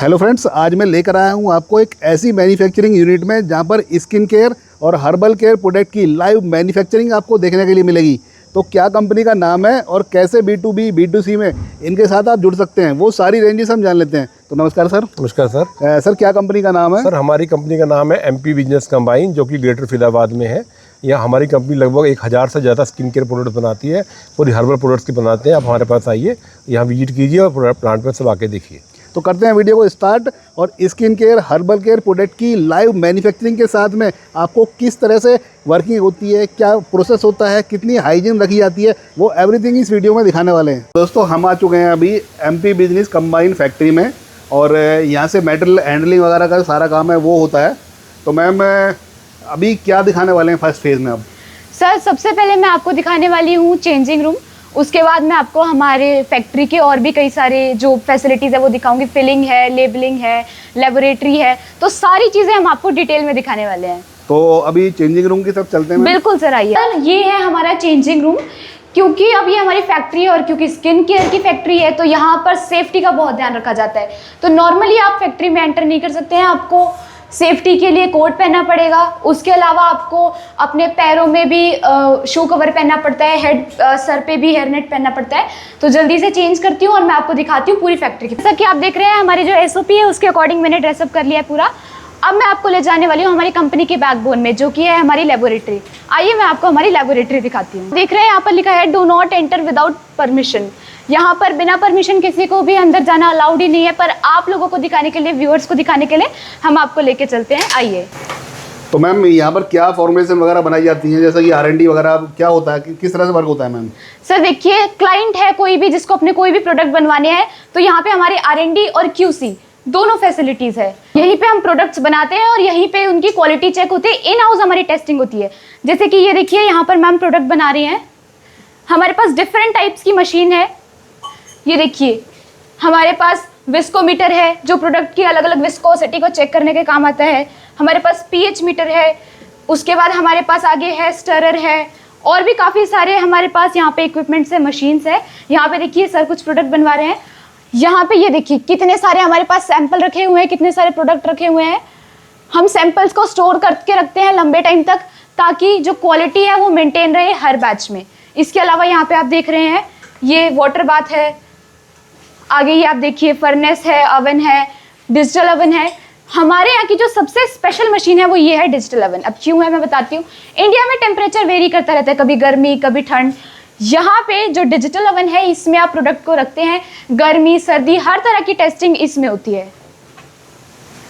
Hello friends, आज मैं लेकर आया हूँ आपको एक ऐसी मैन्युफैक्चरिंग यूनिट में जहाँ पर स्किन केयर और हर्बल केयर प्रोडक्ट की लाइव मैन्युफैक्चरिंग आपको देखने के लिए मिलेगी। तो क्या कंपनी का नाम है और कैसे B2B B2C में इनके साथ आप जुड़ सकते हैं, वो सारी रेंजेस हम जान लेते हैं। तो नमस्कार सर। नमस्कार सर। सर क्या कंपनी का नाम है? सर हमारी कंपनी का नाम है MP बिजनेस कंबाइन, जो कि ग्रेटर फिलाबाद में है। यहाँ हमारी कंपनी लगभग 1000 से ज़्यादा स्किन केयर प्रोडक्ट बनाती है, पूरी हर्बल प्रोडक्ट्स की बनाते हैं। आप हमारे पास आइए, यहाँ विजिट कीजिए और प्लांट पर सब आके देखिए। तो करते हैं वीडियो को स्टार्ट। और skin care herbal care product की लाइव मैन्युफैक्चरिंग के साथ में आपको किस तरह से वर्किंग होती है, क्या प्रोसेस होता है, कितनी हाइजीन रखी जाती है, वो एवरीथिंग इस वीडियो में दिखाने वाले हैं। दोस्तों हम आ चुके हैं अभी MP बिजनेस कंबाइन फैक्ट्री में, और यहाँ से मेटेरियल हैंडलिंग वगैरह का सारा काम है वो होता है। तो मैम अभी क्या दिखाने वाले हैं फर्स्ट फेज़ में? अब सर सबसे पहले मैं आपको दिखाने वाली हूँ चेंजिंग रूम, उसके बाद मैं आपको हमारे फैक्ट्री के और भी कई सारे जो फैसिलिटीज़ है वो दिखाऊंगी। फिलिंग है, लेबलिंग है, लेबोरेटरी है, तो सारी चीज़ें हम आपको डिटेल में दिखाने वाले हैं। तो अभी चेंजिंग रूम की सब चलते हैं। बिल्कुल सर, आइए। सर ये है हमारा चेंजिंग रूम। क्योंकि अब ये हमारी फैक्ट्री है और क्योंकि स्किन केयर की फैक्ट्री है, तो यहाँ पर सेफ्टी का बहुत ध्यान रखा जाता है। तो नॉर्मली आप फैक्ट्री में एंटर नहीं कर सकते हैं, आपको सेफ्टी के लिए कोट पहनना पड़ेगा। उसके अलावा आपको अपने पैरों में भी शू कवर पहनना पड़ता है, सर पे भी हेयरनेट पहनना पड़ता है। तो जल्दी से चेंज करती हूँ और मैं आपको दिखाती हूँ पूरी फैक्ट्री की। जैसा कि आप देख रहे हैं, हमारी जो SOP है उसके अकॉर्डिंग मैंने ड्रेसअप कर लिया है पूरा। अब मैं आपको ले जाने वाली हूँ हमारी कंपनी के बैकबोन में, जो कि है हमारी लेबोरेटरी। आइए मैं आपको हमारी लेबोरेटरी दिखाती हूँ। देख रहे हैं यहाँ पर लिखा है do not enter without permission. यहाँ पर बिना परमिशन किसी को भी अंदर जाना अलाउड ही नहीं है, पर आप लोगों को दिखाने के लिए, व्यूअर्स को दिखाने के लिए हम आपको लेके चलते हैं। आइए। तो मैम यहाँ पर क्या फॉर्मुलेशन वगैरह बनाई जाती हैं, जैसे कि R&D वगैरह क्या होता है, किस तरह से वर्क होता है मैम? सर देखिए, क्लाइंट है कोई भी जिसको अपने कोई भी प्रोडक्ट बनवाने हैं, तो यहाँ पे हमारी R&D और QC दोनों फैसिलिटीज़ है। यहीं पे हम प्रोडक्ट्स बनाते हैं और यहीं पे उनकी क्वालिटी चेक होती है। इन हाउस हमारी टेस्टिंग होती है। जैसे कि ये देखिए, यहाँ पर मैम प्रोडक्ट बना रही हैं। हमारे पास डिफरेंट टाइप्स की मशीन है। ये देखिए, हमारे पास विस्कोमीटर है जो प्रोडक्ट की अलग अलग विस्कोसिटी को चेक करने के काम आता है। हमारे पास pH मीटर है। उसके बाद हमारे पास आगे है स्टरर है, और भी काफ़ी सारे हमारे पास यहाँ पे इक्विपमेंट्स है, मशीन्स है। यहाँ पे देखिए सर कुछ प्रोडक्ट बनवा रहे हैं। यहाँ पे ये देखिए कितने सारे हमारे पास सैंपल रखे हुए हैं, कितने सारे प्रोडक्ट रखे हुए हैं। हम सैंपल्स को स्टोर करके रखते हैं लंबे टाइम तक, ताकि जो क्वालिटी है वो मेंटेन रहे हर बैच में। इसके अलावा यहाँ पे आप देख रहे हैं ये वाटर बाथ है। आगे ये आप देखिए फर्नेस है, अवन है, डिजिटल अवन है। हमारे यहाँ की जो सबसे स्पेशल मशीन है वो ये है डिजिटल अवन। अब क्यों है मैं बताती हूँ। इंडिया में टेम्परेचर वेरी करता रहता है, कभी गर्मी कभी ठंड। यहाँ पे जो डिजिटल अवन है, इसमें आप प्रोडक्ट को रखते हैं, गर्मी सर्दी हर तरह की टेस्टिंग इसमें होती है।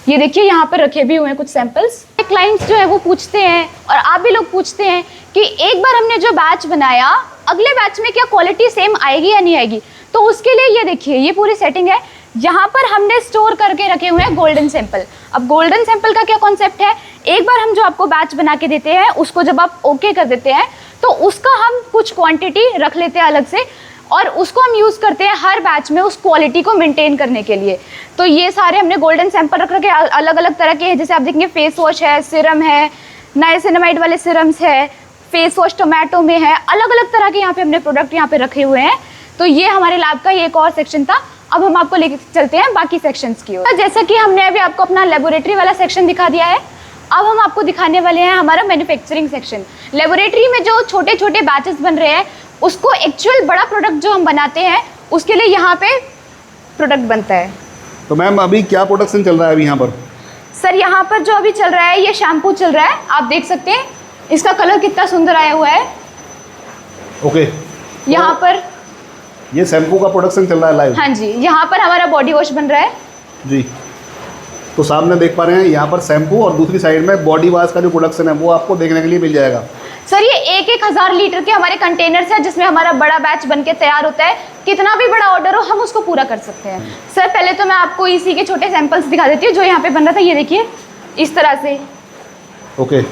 ये देखिए यहाँ पर रखे भी हुए हैं कुछ सैंपल्स। क्लाइंट्स जो है वो पूछते हैं, और आप भी लोग पूछते हैं कि एक बार हमने जो बैच बनाया, अगले बैच में क्या क्वालिटी सेम आएगी या नहीं आएगी। तो उसके लिए ये देखिए, ये पूरी सेटिंग है। यहाँ पर हमने स्टोर करके रखे हुए हैं गोल्डन सैंपल। अब गोल्डन सैंपल का क्या कॉन्सेप्ट है, एक बार हम जो आपको बैच बना के देते हैं, उसको जब आप ओके कर देते हैं, तो उसका हम कुछ क्वांटिटी रख लेते हैं अलग से, और उसको हम यूज़ करते हैं हर बैच में उस क्वालिटी को मेंटेन करने के लिए। तो ये सारे हमने गोल्डन सैंपल रख रखे अलग अलग तरह के हैं। जैसे आप देखेंगे फेस वॉश है, सिरम है, नाइसिनामाइड वाले सिरम्स है, फेस वॉश टोमेटो में है, अलग अलग तरह के यहाँ पे हमने प्रोडक्ट यहाँ पे रखे हुए हैं। तो ये हमारे लैब का ये एक और सेक्शन था। अब हम आपको लेके चलते हैं बाकी सेक्शंस की ओर। जैसा कि हमने अभी आपको अपना लेबोरेटरी वाला सेक्शन दिखा दिया है, अब हम आपको दिखाने वाले हैं हमारा मैन्युफैक्चरिंग सेक्शन। लेबोरेटरी में जो छोटे छोटे बैचेस बन रहे हैं, उसको एक्चुअल बड़ा प्रोडक्ट जो हम बनाते हैं, उसके लिए यहाँ पे प्रोडक्ट बनता है। तो मैम अभी क्या प्रोडक्शन चल रहा है अभी यहाँ पर? सर यहाँ पर जो अभी चल रहा है, ये शैम्पू चल रहा है। आप देख सकते हैं इसका कलर कितना सुंदर आया हुआ है। ओके। यहाँ पर ये शैम्पू का प्रोडक्शन चल रहा है लाइव? हाँ जी। यहाँ पर हमारा बॉडी वॉश बन रहा है जी। तो सामने देख पा रहे हैं यहाँ पर शैम्पू, और दूसरी साइड में बॉडी वॉश का जो प्रोडक्शन है वो आपको देखने के लिए मिल जाएगा। सर ये 1000 लीटर के हमारे कंटेनर्स है, जिसमें हमारा बड़ा बैच बन के तैयार होता है। कितना भी बड़ा ऑर्डर हो, हम उसको पूरा कर सकते हैं। सर पहले तो मैं आपको इसी के छोटे सैंपल्स दिखा देती हूँ जो यहाँ पे बन रहा था। ये देखिए इस तरह से। ओके।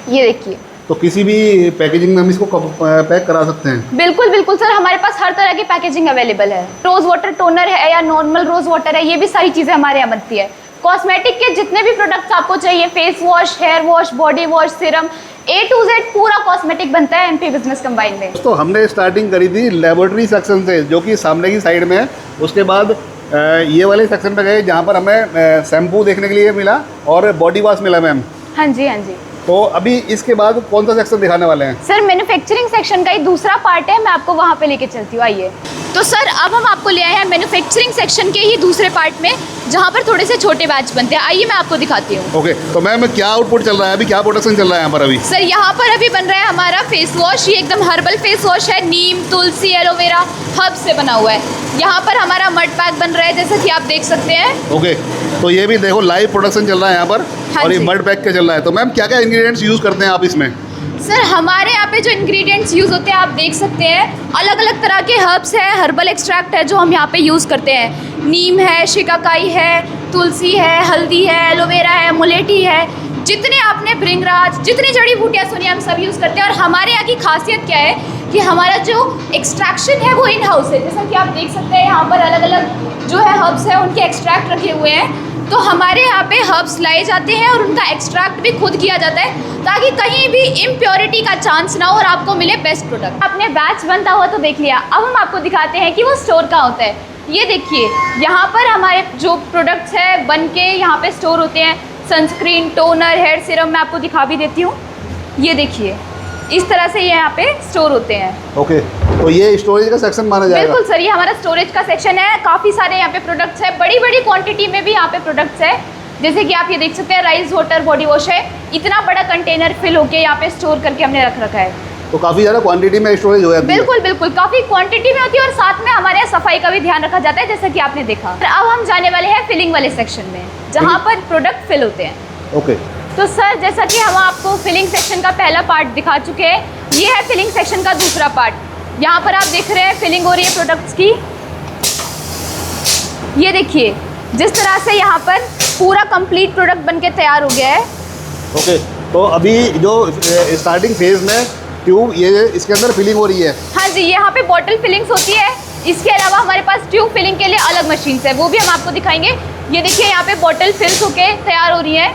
ये देखिए। तो किसी भी पैकेजिंग में हम इसको पैक करा सकते हैं? बिल्कुल बिल्कुल सर, हमारे पास हर तरह की पैकेजिंग अवेलेबल है। रोज वाटर टोनर है या नॉर्मल रोज वाटर है, ये भी सारी चीज़ें हमारे यहाँ बनती है। कॉस्मेटिक के जितने भी प्रोडक्ट्स आपको चाहिए, face wash, hair wash, body wash, serum, A to Z पूरा कॉस्मेटिक बनता है MP बिजनेस कंबाइन में। तो हमने स्टार्टिंग करी थी लेबोरेटरी सेक्शन से, जो कि सामने की साइड में है। उसके बाद ये वाले सेक्शन पे गए जहाँ पर हमें शैम्पू देखने के लिए मिला और बॉडी वॉश मिला मैम। हाँ जी, हाँ जी। तो अभी इसके बाद कौन सा सेक्शन दिखाने वाले हैं? सर मैन्युफैक्चरिंग सेक्शन का ही दूसरा पार्ट है, मैं आपको वहाँ पे लेके चलती हूँ, आइए। तो सर अब हम आपको ले आए हैं मैन्युफैक्चरिंग सेक्शन के ही दूसरे पार्ट में, जहाँ पर थोड़े से छोटे बैच बनते हैं। आइए मैं आपको दिखाती हूँ। ओके, तो मैम क्या आउटपुट चल रहा है अभी, क्या प्रोडक्शन चल रहा है यहाँ पर अभी? सर यहाँ पर अभी बन रहा है हमारा फेस वॉश। ये एकदम हर्बल फेस वॉश है, नीम, तुलसी, एलोवेरा, हर्ब से बना हुआ है। यहाँ पर हमारा मड पैक बन रहा है, जैसे कि आप देख सकते हैं। ओके, तो ये भी देखो लाइव प्रोडक्शन चल रहा है यहाँ पर। हाँ और ये जी। मड पैक का चल रहा है। तो मैम क्या क्या इंग्रेडिएंट्स यूज़ करते हैं आप इसमें? सर हमारे यहाँ पे जो इंग्रेडिएंट्स यूज़ होते हैं आप देख सकते हैं, अलग अलग तरह के हर्ब्स है, हर्बल एक्सट्रैक्ट है जो हम यहाँ पे यूज़ करते हैं। नीम है, शिकाकाई है, तुलसी है, हल्दी है, एलोवेरा है, मुलेठी है, जितने आपने भृंगराज, जितनी जड़ी बूटियाँ सुनी हम सब यूज़ करते हैं। और हमारे यहाँ की खासियत क्या है कि हमारा जो एक्सट्रैक्शन है वो इन हाउस है। जैसा कि आप देख सकते हैं यहाँ पर अलग अलग जो है हर्ब्स है उनके एक्सट्रैक्ट रखे हुए हैं। तो हमारे यहाँ पे हर्ब्स लाए जाते हैं और उनका एक्सट्रैक्ट भी खुद किया जाता है, ताकि कहीं भी इम्प्योरिटी का चांस ना हो और आपको मिले बेस्ट प्रोडक्ट। आपने बैच बनता हुआ तो देख लिया, अब हम आपको दिखाते हैं कि वो स्टोर कहाँ होता है। ये देखिए, यहाँ पर हमारे जो प्रोडक्ट्स है बन के यहाँ पे स्टोर होते हैं। सनस्क्रीन, टोनर, हेयर सीरम मैं आपको दिखा भी देती हूँ। ये देखिए, इस तरह से ये यहाँ पे स्टोर होते हैं। ओके, तो ये स्टोरेज का सेक्शन माना जाएगा? बिल्कुल सर, ये हमारा स्टोरेज का सेक्शन है। काफ़ी सारे यहाँ पे प्रोडक्ट्स है, बड़ी बड़ी क्वांटिटी में भी यहाँ पे प्रोडक्ट्स है। जैसे कि आप ये देख सकते हैं, राइस वाटर बॉडी वॉश है। इतना बड़ा कंटेनर फिल होके यहाँ पे स्टोर करके हमने रख रखा है। तो काफ़ी ज़्यादा क्वांटिटी में स्टोरेज हो जाती है? बिल्कुल बिल्कुल, काफ़ी क्वांटिटी में होती है और साथ में हमारे यहाँ सफाई का भी ध्यान रखा जाता है, जैसा कि आपने देखा। अब हम जाने वाले हैं फिलिंग वाले सेक्शन में, जहाँ पर प्रोडक्ट फिल होते हैं। ओके, तो सर जैसा कि हम आपको फिलिंग सेक्शन का पहला पार्ट दिखा चुके हैं, ये है फिलिंग सेक्शन का दूसरा पार्ट। यहाँ पर आप देख रहे हैं फिलिंग हो रही है प्रोडक्ट्स की। ये देखिए, जिस तरह से यहाँ पर पूरा कंप्लीट प्रोडक्ट बनके तैयार हो गया है। ओके, तो अभी जो स्टार्टिंग फेज में ट्यूब ये इसके अंदर फिलिंग हो रही है। हाँ जी, यहाँ पे बॉटल फिलिंग्स होती है। इसके अलावा हमारे पास ट्यूब फिलिंग के लिए अलग मशीन्स है, वो भी हम आपको दिखाएंगे। ये देखिए, यहाँ पे बॉटल फिल्स होके तैयार हो रही है।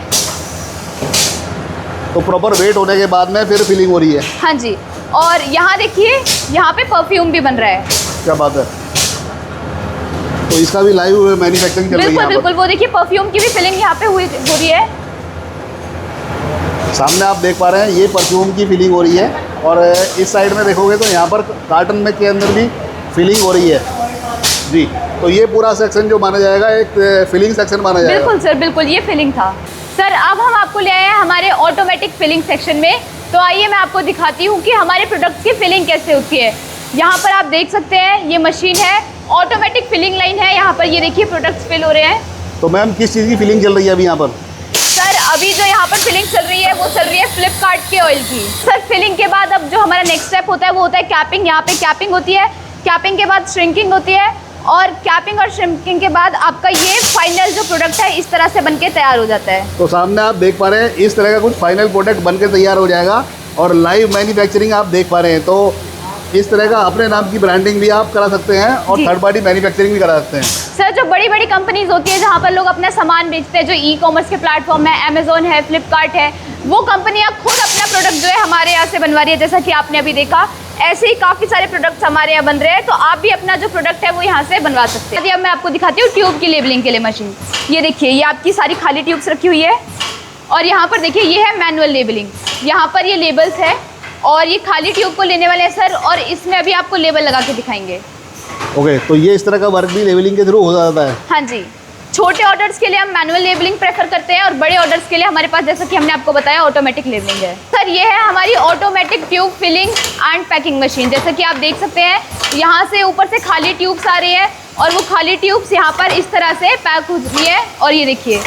तो प्रॉपर वेट होने के बाद में फिर फिलिंग हो रही है। हाँ जी, और यहाँ देखिए, यहाँ पे परफ्यूम भी बन रहा है। क्या बात है, तो इसका भी लाइव मैन्युफैक्चरिंग चल रही है? बिल्कुल बिल्कुल, वो देखिए परफ्यूम की भी फिलिंग यहाँ पे हो रही है। सामने आप देख पा रहे हैं, ये परफ्यूम की फिलिंग हो रही है। और इस साइड में देखोगे तो यहाँ पर कार्टन में के अंदर भी फिलिंग हो रही है जी। तो ये पूरा सेक्शन जो माना जाएगा एक फिलिंग सेक्शन माना जाएगा। बिल्कुल सर, बिल्कुल, ये फिलिंग था। सर अब हम आपको ले आए हैं हमारे ऑटोमेटिक फिलिंग सेक्शन में। तो आइए मैं आपको दिखाती हूँ कि हमारे प्रोडक्ट्स की फिलिंग कैसे होती है। यहाँ पर आप देख सकते हैं, ये मशीन है, ऑटोमेटिक फिलिंग लाइन है। यहाँ पर ये देखिए प्रोडक्ट्स फिल हो रहे हैं। तो मैम किस चीज़ की फिलिंग चल रही है अभी यहाँ पर? सर अभी जो यहाँ पर फिलिंग चल रही है वो चल रही है फ्लिपकार्ट के ऑयल की। सर फिलिंग के बाद अब जो हमारा नेक्स्ट स्टेप होता है वो होता है कैपिंग। यहाँ पे कैपिंग होती है, कैपिंग के बाद श्रिंकिंग होती है, और कैपिंग और श्रिंकिंग के बाद आपका ये फाइनल जो प्रोडक्ट है इस तरह से बनके तैयार हो जाता है। तो सामने आप देख पा रहे हैं, इस तरह का कुछ फाइनल प्रोडक्ट बनके तैयार हो जाएगा। और लाइव मैन्युफैक्चरिंग आप देख पा रहे हैं। तो इस तरह का अपने नाम की ब्रांडिंग भी आप करा सकते हैं और जी। थर्ड पार्टी मैन्युफैक्चरिंग भी करा सकते हैं। सर जो बड़ी बड़ी कंपनीज होती है जहाँ पर लोग अपना सामान बेचते हैं, जो ई कॉमर्स के प्लेटफॉर्म है, अमेजोन है, फ्लिपकार्ट है, वो कंपनियाँ खुद अपना प्रोडक्ट जो है हमारे यहाँ से बनवा रही है, जैसा कि आपने अभी देखा। ऐसे ही काफ़ी सारे प्रोडक्ट्स हमारे यहाँ बन रहे हैं, तो आप भी अपना जो प्रोडक्ट है वो यहाँ से बनवा सकते हैं। अब मैं आपको दिखाती हूँ ट्यूब की लेबलिंग के लिए मशीन। ये देखिए, ये आपकी सारी खाली ट्यूब्स रखी हुई है, और यहाँ पर देखिए ये है मैनुअल लेबलिंग। यहाँ पर ये लेबल्स है, और ये खाली ट्यूब को लेने वाले हैं सर, और इसमें अभी आपको लेबल लगा के दिखाएंगे। ओके, तो ये इस तरह का वर्क भी लेबलिंग के थ्रू हो जाता है? हाँ जी, छोटे ऑर्डर्स के लिए हम मैनुअल लेबलिंग प्रेफर करते हैं, और बड़े ऑर्डर्स के लिए हमारे पास, जैसा कि हमने आपको बताया, ऑटोमेटिक लेबलिंग है। सर ये है हमारी automatic tube filling and packing machine. जैसा कि आप देख सकते हैं, यहाँ से ऊपर से खाली ट्यूब्स आ रही है, और वो खाली ट्यूब्स यहाँ पर इस तरह से पैक हो रही है, और ये देखिए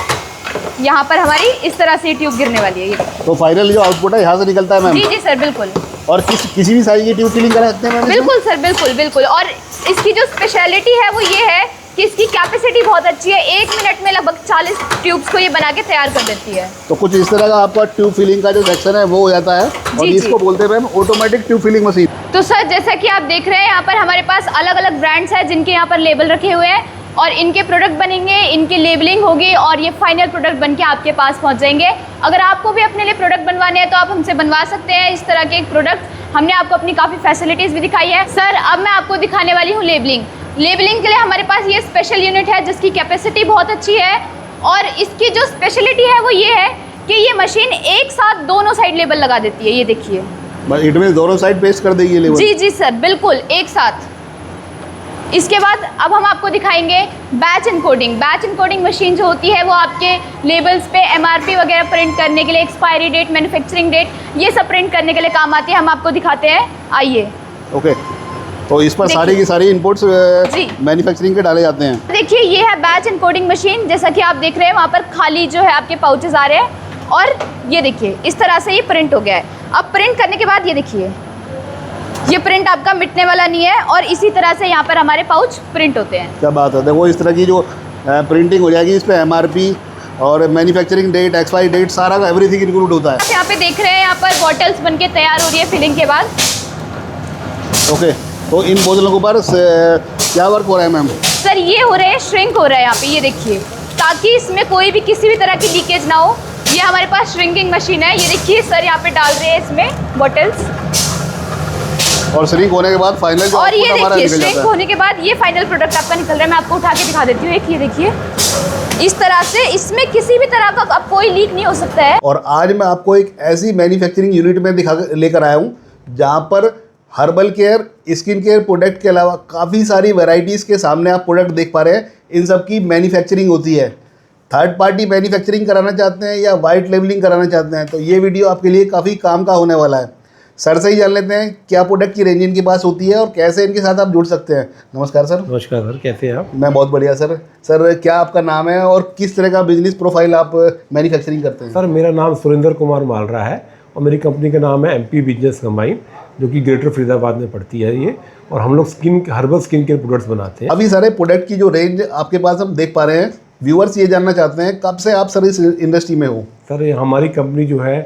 यहाँ पर हमारी इस तरह से ट्यूब गिरने वाली है। ये तो फाइनल जो आउटपुट है यहाँ से निकलता है मैम? जी जी सर, बिल्कुल। और किसी भी साइज की ट्यूब फिलिंग करा सकते हैं मैम? बिल्कुल सर, बिल्कुल बिल्कुल। और इसकी जो स्पेशलिटी है वो ये है कि इसकी कैपेसिटी बहुत अच्छी है। 1 मिनट में लगभग 40 ट्यूब्स को ये बना के तैयार कर देती है। तो कुछ इस तरह का आपका ट्यूब फिलिंग का जो सेक्शन है वो हो जाता है, और जी, इसको जी। बोलते हैं ma'am automatic tube filling machine. तो सर जैसा कि आप देख रहे हैं, यहाँ पर हमारे पास अलग अलग ब्रांड्स हैं जिनके यहाँ पर लेबल रखे हुए हैं, और इनके प्रोडक्ट बनेंगे, इनकी लेबलिंग होगी, और ये फाइनल प्रोडक्ट बनके आपके पास पहुँच जाएंगे। अगर आपको भी अपने लिए प्रोडक्ट बनवाने हैं तो आप हमसे बनवा सकते हैं इस तरह के एक प्रोडक्ट। हमने आपको अपनी काफ़ी फैसिलिटीज़ भी दिखाई है। सर अब मैं आपको दिखाने वाली हूँ लेबलिंग। लेबलिंग के लिए हमारे पास ये स्पेशल यूनिट है जिसकी कैपेसिटी बहुत अच्छी है, और इसकी जो स्पेशलिटी है वो ये है कि ये मशीन एक साथ दोनों साइड लेबल लगा देती है। ये देखिए, इट मीन दोनों साइड पेस्ट कर देगी लेबल। जी जी सर, बिल्कुल एक साथ। इसके बाद अब हम आपको दिखाएंगे batch encoding. Batch encoding machine जो होती है वो आपके लेबल्स पे एमआरपी वगैरह प्रिंट करने के लिए, एक्सपायरी डेट, मैन्युफैक्चरिंग डेट, ये सब प्रिंट करने के लिए काम आती है। हम आपको दिखाते हैं, आइए। ओके, तो इस पर सारी की सारी इनपुट्स मैन्युफैक्चरिंग के डाले जाते हैं। देखिए, ये है बैच इनकोडिंग मशीन। जैसा कि आप देख रहे हैं वहाँ पर खाली जो है आपके पाउचेस आ रहे हैं, और ये देखिए इस तरह से ये प्रिंट हो गया है। अब प्रिंट करने के बाद ये देखिए, ये प्रिंट आपका मिटने वाला नहीं है, और इसी तरह से यहाँ पर हमारे पाउच प्रिंट होते हैं। क्या बात है। देखो इस तरह की जो प्रिंटिंग हो जाएगी, इस पर एमआरपी और मैन्युफैक्चरिंग डेट, एक्सपायरी डेट, सारा का एवरीथिंग इंक्लूड होता है। यहाँ पे देख रहे हैं, यहाँ पर बॉटल्स बन के तैयार हो रही है फिलिंग के बाद। ओके, तो इन बोतलों के ऊपर क्या वर्क हो रहा है मैम? सर ये हो रहे हैं, श्रिंक हो रहा है यहाँ पे, ये देखिए, ताकि इसमें कोई भी किसी भी तरह की लीकेज ना हो। ये हमारे पास श्रिंकिंग मशीन है। ये देखिए सर यहाँ पे डाल रहे हैं इसमें बॉटल्स, और श्रिंक होने के बाद फाइनल जो और ये हमारा देखिए निकल श्रिंक जाता है। होने के बाद ये फाइनल प्रोडक्ट आपका निकल रहा है। मैं आपको उठा के दिखा देती हूँ। एक ये देखिए, इस तरह से इसमें किसी भी तरह का अब कोई लीक नहीं हो सकता है। और आज मैं आपको एक ऐसी मैन्युफैक्चरिंग यूनिट में लेकर आया हूँ जहाँ पर herbal care, skin care product के अलावा काफ़ी सारी वैरायटीज़ के सामने आप प्रोडक्ट देख पा रहे हैं। इन सब की मैन्युफैक्चरिंग होती है। थर्ड पार्टी मैन्युफैक्चरिंग कराना चाहते हैं या वाइट लेबलिंग कराना चाहते हैं तो ये वीडियो आपके लिए काफ़ी काम का होने वाला है। सर से ही जान लेते हैं क्या प्रोडक्ट की रेंज इनके पास होती है और कैसे इनके साथ आप जुड़ सकते हैं। नमस्कार सर। नमस्कार सर, कैसे हैं आप? मैं बहुत बढ़िया सर। सर क्या आपका नाम है और किस तरह का बिजनेस प्रोफाइल आप मैन्युफैक्चरिंग करते हैं? सर मेरा नाम सुरेंद्र कुमार मालरा है और मेरी कंपनी का नाम है एमपी बिजनेस कंबाइन, जो कि ग्रेटर फरीदाबाद में पड़ती है ये, और हम लोग हर्बल स्किन केयर प्रोडक्ट्स बनाते हैं। अभी सारे प्रोडक्ट की जो रेंज आपके पास हम देख पा रहे हैं, व्यूअर्स ये जानना चाहते हैं कब से आप सर इस इंडस्ट्री में हो? सर ये हमारी कंपनी जो है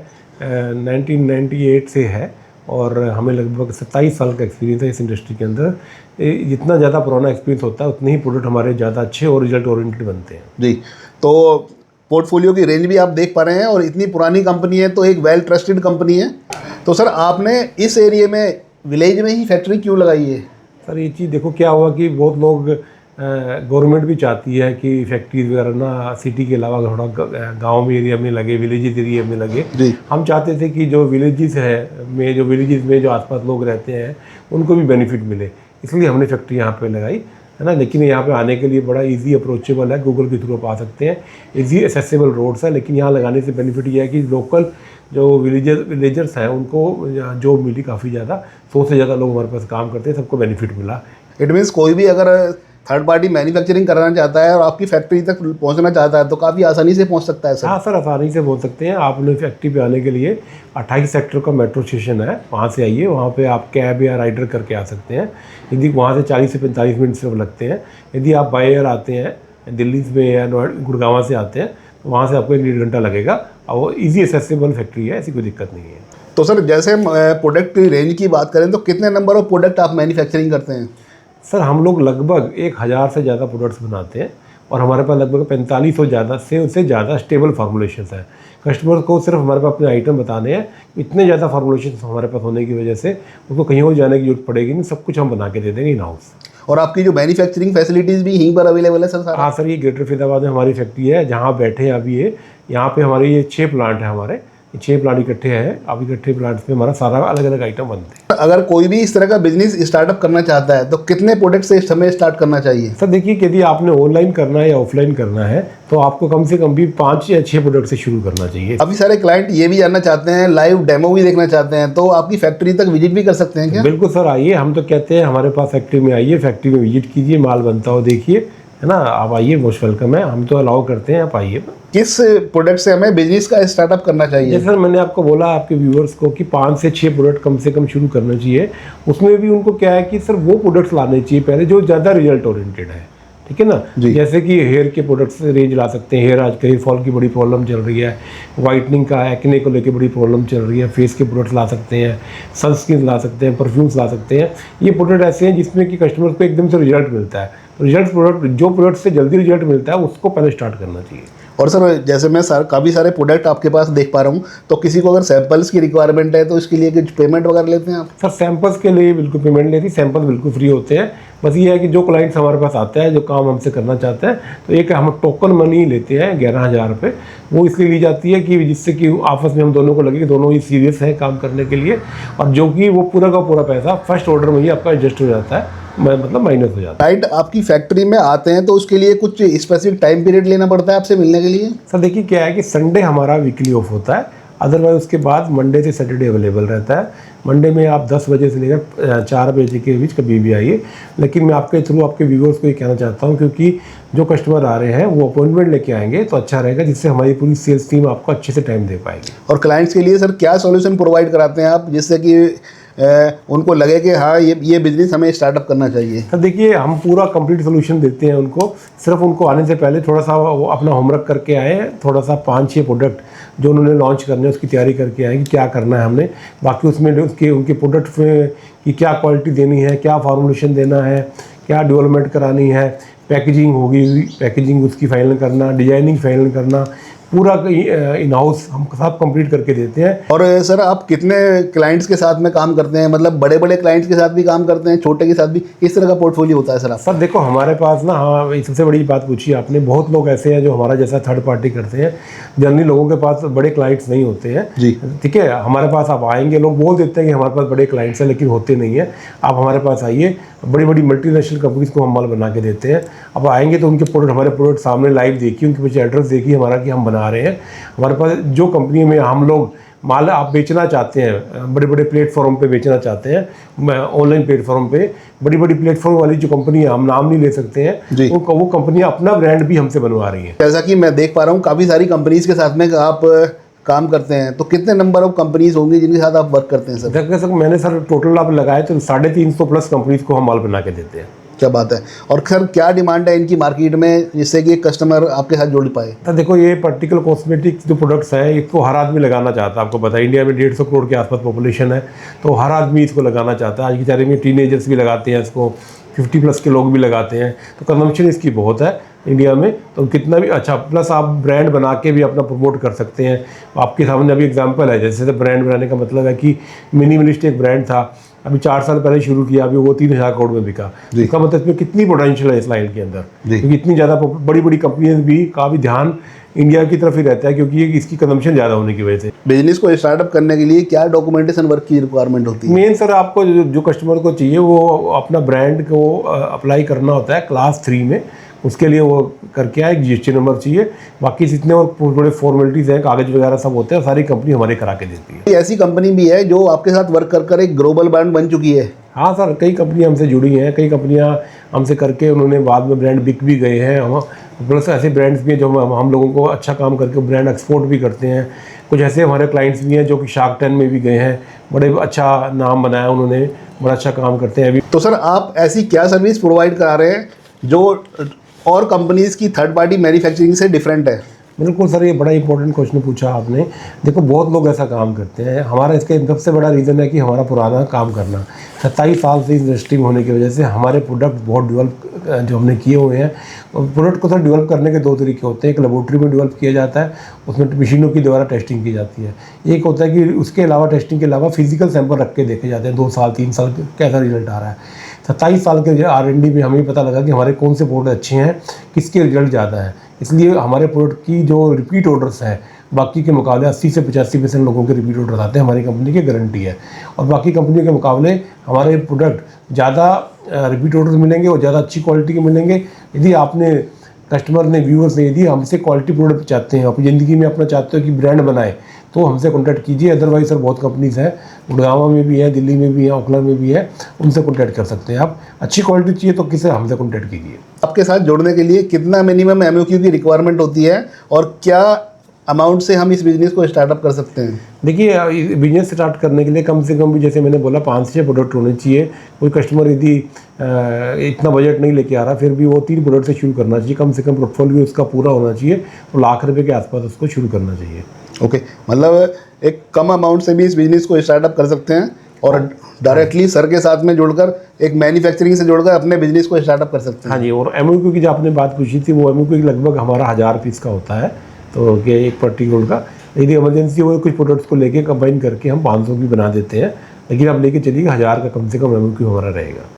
1998 से है और हमें लगभग 27 साल का एक्सपीरियंस है इस इंडस्ट्री के अंदर। जितना ज़्यादा पुराना एक्सपीरियंस होता है उतने ही प्रोडक्ट हमारे ज़्यादा अच्छे और रिजल्ट ओरिएंटेड बनते हैं। जी, तो पोर्टफोलियो की रेंज भी आप देख पा रहे हैं और इतनी पुरानी कंपनी है तो एक वेल ट्रस्टेड कंपनी है। तो सर आपने इस एरिया में विलेज में ही फैक्ट्री क्यों लगाई है? सर ये चीज़ देखो क्या हुआ कि बहुत लोग गवर्नमेंट भी चाहती है कि फैक्ट्रीज वगैरह ना सिटी के अलावा थोड़ा गांव में एरिया में लगे, विलेजेस एरिया में लगे। जी। हम चाहते थे कि जो विलेजेस में जो आसपास लोग रहते हैं उनको भी बेनिफिट मिले, इसलिए हमने फैक्ट्री यहाँ पे लगाई है ना। लेकिन यहाँ पे आने के लिए बड़ा इजी अप्रोचेबल है, गूगल के थ्रू आप आ सकते हैं, इजी एक्सेसिबल रोड्स है। लेकिन यहाँ लगाने से बेनिफिट ये है कि लोकल जो विलेजर्स हैं उनको जॉब मिली काफ़ी ज़्यादा, 100 से ज़्यादा लोग हमारे पास काम करते हैं, सबको बेनिफिट मिला। इट मीन्स कोई भी अगर थर्ड पार्टी मैन्युफैक्चरिंग कराना चाहता है और आपकी फैक्ट्री तक पहुंचना चाहता है तो काफ़ी आसानी से पहुंच सकता है सर? हाँ सर, आसानी से बोल सकते हैं। आपने फैक्ट्री पे आने के लिए 28 सेक्टर का मेट्रो स्टेशन है, वहाँ से आइए। वहाँ पे आप कैब या राइडर करके आ सकते हैं। यदि वहाँ से 40 से 45 मिनट सिर्फ लगते हैं। यदि आप बाय एयर आते हैं, दिल्ली में या गुड़गांव से आते हैं, तो वहाँ से आपको 1.5 घंटा लगेगा और वो ईजी एक्सेसिबल फैक्ट्री है, ऐसी कोई दिक्कत नहीं है। तो सर जैसे हम प्रोडक्ट की रेंज की बात करें तो कितने नंबर ऑफ प्रोडक्ट आप मैन्युफैक्चरिंग करते हैं? सर हम लोग लगभग 1000 से ज़्यादा प्रोडक्ट्स बनाते हैं और हमारे पास लगभग 4500 से उससे ज़्यादा स्टेबल फार्मूलेशंस हैं। कस्टमर को सिर्फ हमारे पास अपने आइटम बताने हैं, इतने ज़्यादा फार्मूलेशंस हमारे पास होने की वजह से उसको कहीं और जाने की जरूरत पड़ेगी नहीं, सब कुछ हम बना के दे देंगे इन हाउस। और आपकी जो मैन्युफैक्चरिंग फैसिलिटीज़ भी यहीं पर अवेलेबल है सर? हाँ सर, ये ग्रेटर फरीदाबाद में हमारी फैक्ट्री है जहाँ बैठे हैं अभी ये। यहाँ पे हमारे ये 6 प्लांट हैं, हमारे 6 प्लांट इकट्ठे हैं। अब इकट्ठे प्लांट्स में हमारा सारा अलग अलग आइटम बनते हैं। अगर कोई भी इस तरह का बिजनेस स्टार्टअप करना चाहता है तो कितने प्रोडक्ट से इस समय स्टार्ट करना चाहिए? सर देखिए, यदि आपने ऑनलाइन करना है या ऑफलाइन करना है तो आपको कम से कम भी 5 या 6 प्रोडक्ट से शुरू करना चाहिए। अभी सारे क्लाइंट ये भी जानना चाहते हैं, लाइव डेमो भी देखना चाहते हैं, तो आपकी फैक्ट्री तक विजिट भी कर सकते हैं क्या? बिल्कुल सर, आइए। हम तो कहते हैं हमारे पास फैक्ट्री में आइए, फैक्ट्री में विजिट कीजिए, माल बनता हो देखिए, है ना। आप आइए, मोस्ट वेलकम है, हम तो अलाउ करते हैं, आप आइए। किस प्रोडक्ट से हमें बिजनेस का स्टार्टअप करना चाहिए? जैसे सर मैंने आपको बोला आपके व्यूअर्स को कि 5 से 6 प्रोडक्ट कम से कम शुरू करना चाहिए। उसमें भी उनको क्या है कि सर वो प्रोडक्ट्स लाने चाहिए पहले जो ज़्यादा रिजल्ट ओरिएंटेड है, ठीक है ना। जैसे कि हेयर के प्रोडक्ट्स रेंज ला सकते हैं। हेयर आजकल हेयर फॉल की बड़ी प्रॉब्लम चल रही है, वाइटनिंग का, एक्ने को लेकर बड़ी प्रॉब्लम चल रही है। फेस के प्रोडक्ट्स ला सकते हैं, सनस्क्रीन ला सकते हैं, परफ्यूम्स ला सकते हैं। ये प्रोडक्ट ऐसे हैं जिसमें कि कस्टमर को एकदम से रिजल्ट मिलता है। तो जो प्रोडक्ट से जल्दी रिजल्ट मिलता है उसको पहले स्टार्ट करना चाहिए। और सर जैसे मैं काफ़ी सारे प्रोडक्ट आपके पास देख पा रहा हूँ, तो किसी को अगर सैंपल्स की रिक्वायरमेंट है तो इसके लिए कुछ पेमेंट वगैरह लेते हैं आप? सर सैंपल्स के लिए बिल्कुल पेमेंट लेती, सैंपल बिल्कुल फ्री होते हैं। बस ये है कि जो क्लाइंट्स हमारे पास आता है, जो काम हमसे करना चाहता है, तो एक हम टोकन मनी लेते हैं 11,000 रुपये। वो इसलिए ली जाती है कि जिससे कि आपस में हम दोनों को लगे कि दोनों ही सीरियस हैं काम करने के लिए, और जो कि वो पूरा का पूरा पैसा फर्स्ट ऑर्डर में ही आपका एडजस्ट हो जाता है, मतलब माइनस हो जाता है। क्लाइंट आपकी फैक्ट्री में आते हैं तो उसके लिए कुछ स्पेसिफिक टाइम पीरियड लेना पड़ता है आपसे मिलने के लिए? सर देखिए क्या है कि संडे हमारा वीकली ऑफ होता है, अदरवाइज उसके बाद मंडे से सैटरडे अवेलेबल रहता है। मंडे में आप 10 बजे से लेकर 4 बजे के बीच कभी भी आइए। लेकिन मैं आपके थ्रू आपके व्यूअर्स को ये कहना चाहता हूँ, क्योंकि जो कस्टमर आ रहे हैं वो अपॉइंटमेंट लेके आएंगे तो अच्छा रहेगा, जिससे हमारी पूरी सेल्स टीम आपको अच्छे से टाइम दे पाएगी। और क्लाइंट्स के लिए सर क्या सॉल्यूशन प्रोवाइड कराते हैं आप, जिससे कि उनको लगे कि हाँ ये बिजनेस हमें स्टार्टअप करना चाहिए? तो देखिए हम पूरा कंप्लीट सोल्यूशन देते हैं उनको। सिर्फ उनको आने से पहले थोड़ा सा वो अपना होमवर्क करके आए, थोड़ा सा 5-6 प्रोडक्ट जो उन्होंने लॉन्च करने हैं उसकी तैयारी करके आए कि क्या करना है हमने। बाकी उसमें उनके प्रोडक्ट में की क्या क्वालिटी देनी है, क्या फार्मूलेशन देना है, क्या डेवलपमेंट करानी है, पैकेजिंग होगी, पैकेजिंग उसकी फाइनल करना, डिजाइनिंग फाइनल करना, पूरा इन हाउस हम सब कंप्लीट करके देते हैं। और सर आप कितने क्लाइंट्स के साथ में काम करते हैं? मतलब बड़े बड़े क्लाइंट्स के साथ भी काम करते हैं, छोटे के साथ भी, किस तरह का पोर्टफोलियो होता है सर आप? सर देखो हमारे पास ना, हाँ ये सबसे बड़ी बात पूछी आपने, बहुत लोग ऐसे हैं जो हमारा जैसा थर्ड पार्टी करते हैं। जनरली लोगों के पास बड़े क्लाइंट्स नहीं होते हैं जी, ठीक है। हमारे पास आप आएंगे, लोग बोल देते हैं कि हमारे पास बड़े क्लाइंट्स हैं, लेकिन होते नहीं है। आप हमारे पास आइए, बड़ी बड़ी मल्टीनेशनल कंपनीज को हम माल बना के देते हैं। अब आएंगे तो उनके प्रोडक्ट, हमारे प्रोडक्ट सामने लाइव देखिए, उनके पीछे एड्रेस देखिए हमारा कि हम बना रहे हैं। हमारे पास जो कंपनी में हम लोग माल आप बेचना चाहते हैं, बड़े बड़े प्लेटफॉर्म पे बेचना चाहते हैं, ऑनलाइन प्लेटफॉर्म पे, बड़ी बड़ी प्लेटफॉर्म वाली जो कंपनी है, हम नाम नहीं ले सकते हैं, वो कंपनी अपना ब्रांड भी हमसे बनवा रही है। जैसा कि मैं देख पा रहा हूँ काफ़ी सारी कंपनीज के साथ में आप काम करते हैं, तो कितने नंबर ऑफ कंपनीज होंगी जिनके साथ आप वर्क करते हैं सर? देखिए सर मैंने सर टोटल आप लगाए तो 350 प्लस कंपनीज को हम माल बना के देते हैं। क्या बात है। और सर क्या डिमांड है इनकी मार्केट में, जिससे कि एक कस्टमर आपके साथ जुड़ पाए? तो देखो ये पर्टिकुलर कॉस्मेटिक जो प्रोडक्ट्स हैं, इसको हर आदमी लगाना चाहता है। आपको पता है इंडिया में 150 करोड़ के आसपास पॉपुलेशन है, तो हर आदमी इसको लगाना चाहता है। आज की तारीख में टीनेजर्स भी लगाते हैं इसको, 50 प्लस के लोग भी लगाते हैं, तो कंजम्पशन इसकी बहुत है इंडिया में। तो कितना भी अच्छा, प्लस आप ब्रांड बना के भी अपना प्रमोट कर सकते हैं। आपके सामने अभी एग्जांपल है, जैसे ब्रांड बनाने का मतलब है कि मिनिमलिस्ट एक ब्रांड था, अभी 4 साल पहले शुरू किया, अभी वो 3,000 करोड़ में बिका। इसका मतलब इसमें कितनी पोटेंशियल है इस लाइन के अंदर, क्योंकि इतनी ज़्यादा बड़ी बड़ी कंपनियां भी का भी ध्यान इंडिया की तरफ ही रहता है, क्योंकि इसकी कंजम्पशन ज़्यादा होने की वजह से। बिजनेस को स्टार्टअप करने के लिए क्या डॉक्यूमेंटेशन वर्क की रिक्वायरमेंट होती है? मेन सर आपको जो कस्टमर को चाहिए वो अपना ब्रांड को अप्लाई करना होता है क्लास 3 में। उसके लिए वो करके आए, GST नंबर चाहिए, बाकी जितने और बड़े फॉर्मेलिटीज़ हैं, कागज़ वगैरह सब होते हैं, सारी कंपनी हमारे करा के देती है। ऐसी कंपनी भी है जो आपके साथ वर्क कर एक ग्लोबल ब्रांड बन चुकी है? हाँ सर, कई कंपनियां हमसे जुड़ी हैं, कई कंपनियां हमसे करके उन्होंने बाद में ब्रांड बिक भी गए हैं। हम प्लस ऐसे ब्रांड्स भी हैं जो हम लोगों को अच्छा काम करके ब्रांड एक्सपोर्ट भी करते हैं। कुछ ऐसे हमारे क्लाइंट्स भी हैं जो कि शार्क टैंक में भी गए हैं, बड़े अच्छा नाम बनाया उन्होंने, बड़ा अच्छा काम करते हैं अभी। तो सर आप ऐसी क्या सर्विस प्रोवाइड करा रहे हैं जो और कंपनीज की थर्ड पार्टी मैन्युफैक्चरिंग से डिफरेंट है? बिल्कुल सर, ये बड़ा इंपॉर्टेंट क्वेश्चन पूछा आपने। देखो बहुत लोग ऐसा काम करते हैं, हमारा इसका सबसे बड़ा रीज़न है कि हमारा पुराना काम करना, 27 साल से इस इंडस्ट्री में होने की वजह से हमारे प्रोडक्ट बहुत डेवलप जो हमने किए हुए हैं। प्रोडक्ट को सर डेवलप करने के 2 तरीके होते हैं, एक लेबोरेटरी में डेवलप किया जाता है, उसमें मशीनों की द्वारा टेस्टिंग की जाती है। एक होता है कि उसके अलावा टेस्टिंग के अलावा फिजिकल सैंपल रख के देखे जाते हैं, 2 साल 3 साल कैसा रिजल्ट आ रहा है। 27 साल के R&D में हमें पता लगा कि हमारे कौन से प्रोडक्ट अच्छे हैं, किसके रिजल्ट ज़्यादा है। इसलिए हमारे प्रोडक्ट की जो रिपीट ऑर्डर्स हैं बाकी के मुकाबले 80 से 85% लोगों के रिपीट ऑर्डर आते हैं, हमारी कंपनी की गारंटी है। और बाकी कंपनियों के मुकाबले हमारे प्रोडक्ट ज़्यादा रिपीट ऑर्डर मिलेंगे और ज़्यादा अच्छी क्वालिटी के मिलेंगे। यदि आपने कस्टमर ने, व्यूअर्स ने यदि हमसे क्वालिटी प्रोडक्ट चाहते हैं, अपनी ज़िंदगी में अपना चाहते हो कि ब्रांड बनाए, तो हमसे कॉन्टैक्ट कीजिए। अदरवाइज सर बहुत कंपनीज़ हैं, गुड़गांव में भी है, दिल्ली में भी है, ओखला में भी है, उनसे कॉन्टैक्ट कर सकते हैं आप। अच्छी क्वालिटी चाहिए तो किसे हमसे कॉन्टैक्ट कीजिए। आपके साथ जुड़ने के लिए कितना मिनिमम MOQ की रिक्वायरमेंट होती है और क्या अमाउंट से हम इस बिज़नेस को स्टार्टअप कर सकते हैं? देखिए बिजनेस स्टार्ट करने के लिए कम से कम भी, जैसे मैंने बोला, 5 से 6 प्रोडक्ट होने चाहिए। कोई कस्टमर यदि इतना बजट नहीं लेके आ रहा, फिर भी वो 3 प्रोडक्ट से शुरू करना चाहिए। कम से कम पोर्टफोलियो उसका पूरा होना चाहिए, तो ₹1,00,000 के आसपास उसको शुरू करना चाहिए। ओके, मतलब एक कम अमाउंट से भी इस बिज़नेस को स्टार्टअप कर सकते हैं और डायरेक्टली सर के साथ में जुड़कर, एक मैन्युफैक्चरिंग से जुड़कर अपने बिजनेस को स्टार्टअप कर सकते हैं। हाँ जी, और MOQ की जो आपने बात पूछी थी, वो MOQ लगभग हमारा 1000 पीस का होता है। तो ये एक 40 गोल्ड का, यदि इमरजेंसी हो कुछ प्रोडक्ट्स को लेके कंबाइन करके हम 500 भी बना देते हैं, लेकिन आप लेके चलिए 1000 का कम से कम MOQ हमारा रहेगा।